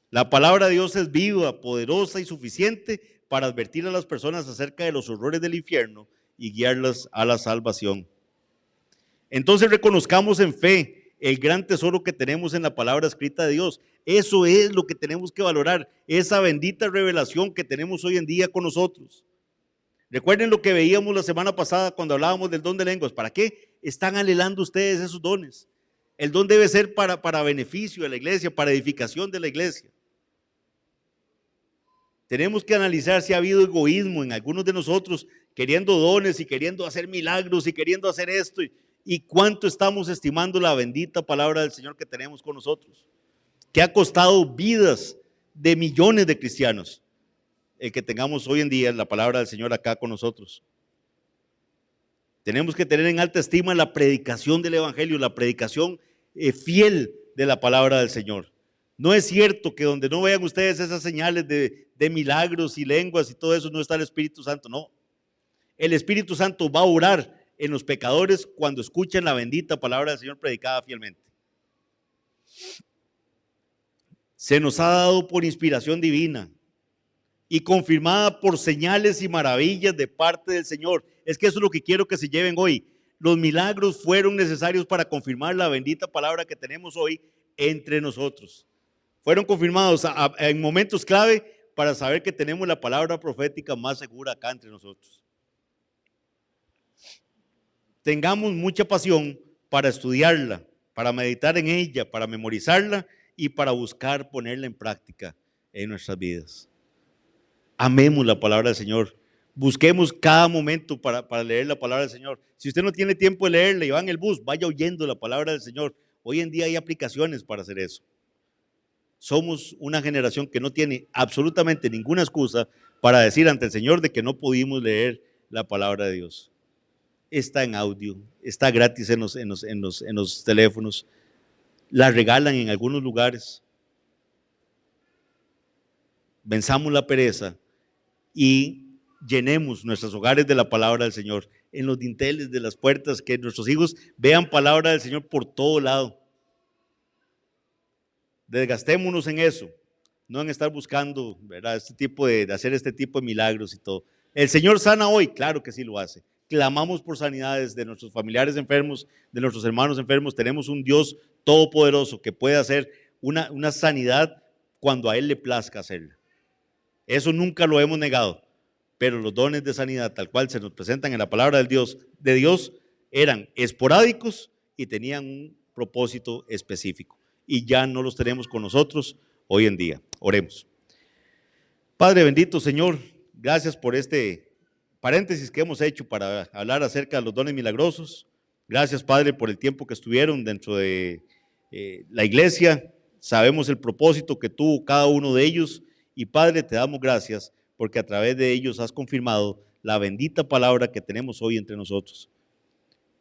La palabra de Dios es viva, poderosa y suficiente para advertir a las personas acerca de los horrores del infierno y guiarlas a la salvación. Entonces reconozcamos en fe el gran tesoro que tenemos en la palabra escrita de Dios. Eso es lo que tenemos que valorar, esa bendita revelación que tenemos hoy en día con nosotros. Recuerden lo que veíamos la semana pasada cuando hablábamos del don de lenguas. ¿Para qué están anhelando ustedes esos dones? El don debe ser para beneficio de la iglesia, para edificación de la iglesia. Tenemos que analizar si ha habido egoísmo en algunos de nosotros, queriendo dones y queriendo hacer milagros y queriendo hacer esto, y cuánto estamos estimando la bendita palabra del Señor que tenemos con nosotros, que ha costado vidas de millones de cristianos, el que tengamos hoy en día la palabra del Señor acá con nosotros. Tenemos que tener en alta estima la predicación del evangelio, la predicación fiel de la palabra del Señor. No es cierto que donde no vean ustedes esas señales de milagros y lenguas y todo eso no está el Espíritu Santo, no. El Espíritu Santo va a orar en los pecadores cuando escuchen la bendita palabra del Señor predicada fielmente. Se nos ha dado por inspiración divina y confirmada por señales y maravillas de parte del Señor. Es que eso es lo que quiero que se lleven hoy. Los milagros fueron necesarios para confirmar la bendita palabra que tenemos hoy entre nosotros. Fueron confirmados en momentos clave para saber que tenemos la palabra profética más segura acá entre nosotros. Tengamos mucha pasión para estudiarla, para meditar en ella, para memorizarla y para buscar ponerla en práctica en nuestras vidas. Amemos la palabra del Señor. Busquemos cada momento para leer la palabra del Señor. Si usted no tiene tiempo de leerla y va en el bus, vaya oyendo la palabra del Señor. Hoy en día hay aplicaciones para hacer eso. Somos una generación que no tiene absolutamente ninguna excusa para decir ante el Señor de que no pudimos leer la palabra de Dios. Está en audio, está gratis en los teléfonos, la regalan en algunos lugares. Venzamos la pereza y llenemos nuestros hogares de la palabra del Señor, en los dinteles de las puertas, que nuestros hijos vean palabra del Señor por todo lado. Desgastémonos en eso, no en estar buscando, ¿verdad?, hacer este tipo de milagros y todo. ¿El Señor sana hoy? Claro que sí lo hace. Clamamos por sanidades de nuestros familiares enfermos, de nuestros hermanos enfermos. Tenemos un Dios todopoderoso que puede hacer una sanidad cuando a Él le plazca hacerla. Eso nunca lo hemos negado, pero los dones de sanidad tal cual se nos presentan en la palabra de Dios eran esporádicos y tenían un propósito específico. Y ya no los tenemos con nosotros hoy en día. Oremos. Padre bendito, Señor, gracias por este paréntesis que hemos hecho para hablar acerca de los dones milagrosos. Gracias, Padre, por el tiempo que estuvieron dentro de la iglesia. Sabemos el propósito que tuvo cada uno de ellos y, Padre, te damos gracias porque a través de ellos has confirmado la bendita palabra que tenemos hoy entre nosotros.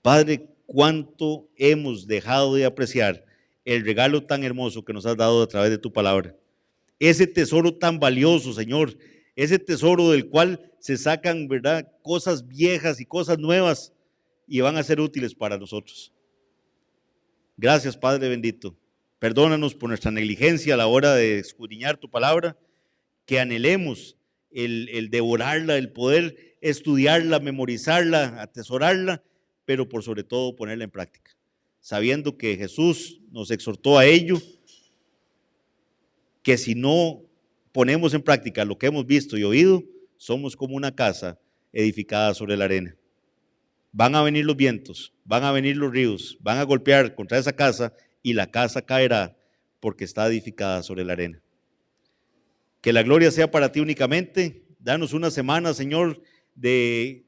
Padre, cuánto hemos dejado de apreciar el regalo tan hermoso que nos has dado a través de tu palabra. Ese tesoro tan valioso, Señor, ese tesoro del cual se sacan, ¿verdad?, cosas viejas y cosas nuevas y van a ser útiles para nosotros. Gracias, Padre bendito. Perdónanos por nuestra negligencia a la hora de escudriñar tu palabra, que anhelemos el devorarla, el poder estudiarla, memorizarla, atesorarla, pero por sobre todo ponerla en práctica, sabiendo que Jesús nos exhortó a ello, que si no ponemos en práctica lo que hemos visto y oído, somos como una casa edificada sobre la arena. Van a venir los vientos, van a venir los ríos, van a golpear contra esa casa y la casa caerá porque está edificada sobre la arena. Que la gloria sea para ti únicamente. Danos una semana, Señor, de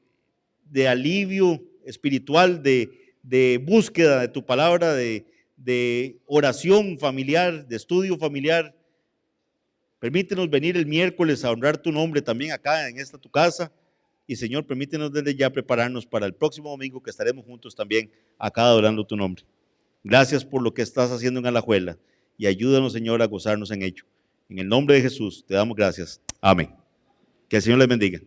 alivio espiritual, de búsqueda de tu palabra, de oración familiar, de estudio familiar. Permítenos venir el miércoles a honrar tu nombre también acá en esta tu casa. Y, Señor, permítenos desde ya prepararnos para el próximo domingo que estaremos juntos también acá adorando tu nombre. Gracias por lo que estás haciendo en Alajuela y ayúdanos, Señor, a gozarnos en ello. En el nombre de Jesús te damos gracias. Amén. Que el Señor les bendiga.